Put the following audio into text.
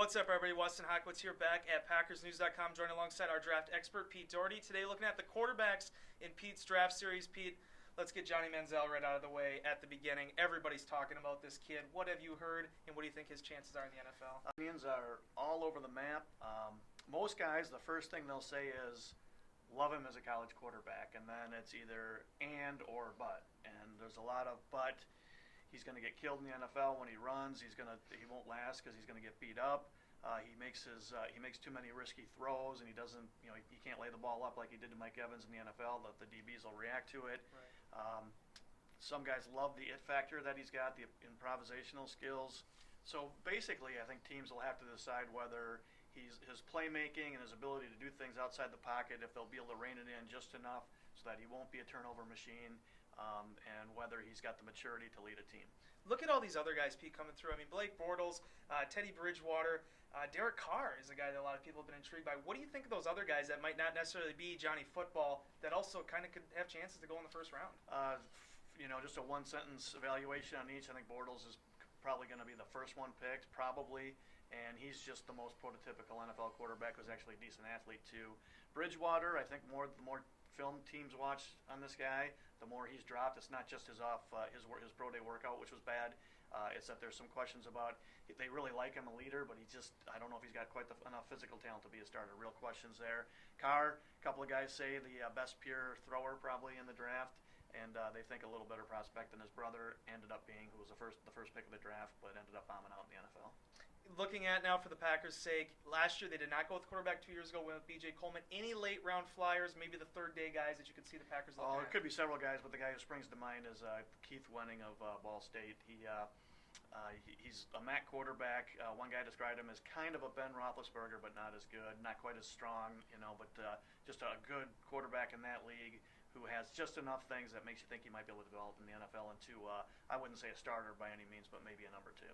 What's up, everybody? Weston Hodkiewicz here, back at PackersNews.com, joined alongside our draft expert, Pete Dougherty. Today, looking at the quarterbacks in Pete's draft series. Pete, let's get Johnny Manziel right out of the way at the beginning. Everybody's talking about this kid. What have you heard, and what do you think his chances are in the NFL? Opinions are all over the map. Most guys, the first thing they'll say is, love him as a college quarterback, and then it's either and or but. And there's a lot of but. He's going to get killed in the NFL when he runs. He won't last because he's going to get beat up. He makes too many risky throws, and he doesn't. He can't lay the ball up like he did to Mike Evans in the NFL. The DBs will react to it. Right. Some guys love the it factor that he's got, the improvisational skills. So basically, I think teams will have to decide whether his playmaking and his ability to do things outside the pocket, if they'll be able to rein it in just enough so that he won't be a turnover machine. And whether he's got the maturity to lead a team. Look at all these other guys, Pete, coming through. I mean, Blake Bortles, Teddy Bridgewater, Derek Carr is a guy that a lot of people have been intrigued by. What do you think of those other guys that might not necessarily be Johnny Football that also kind of could have chances to go in the first round? Just a one-sentence evaluation on each. I think Bortles is probably going to be the first one picked, probably, and he's just the most prototypical NFL quarterback who's actually a decent athlete, too. Bridgewater, I think the more film teams watch on this guy, the more he's dropped. It's not just his pro day workout, which was bad. It's that there's some questions about, they really like him, a leader, but I don't know if he's got quite enough physical talent to be a starter. Real questions there. Carr, a couple of guys say the best pure thrower probably in the draft, and they think a little better prospect than his brother ended up being, who was the first pick of the draft, but ended up bombing out in the NFL. Looking at now for the Packers' sake, last year they did not go with quarterback. 2 years ago went with B.J. Coleman. Any late-round flyers, maybe the third-day guys that you could see the Packers looking at? It could be several guys, but the guy who springs to mind is Keith Wenning of Ball State. He's a MAC quarterback. One guy described him as kind of a Ben Roethlisberger, but not as good, not quite as strong, but just a good quarterback in that league who has just enough things that makes you think he might be able to develop in the NFL into, I wouldn't say a starter by any means, but maybe a number 2.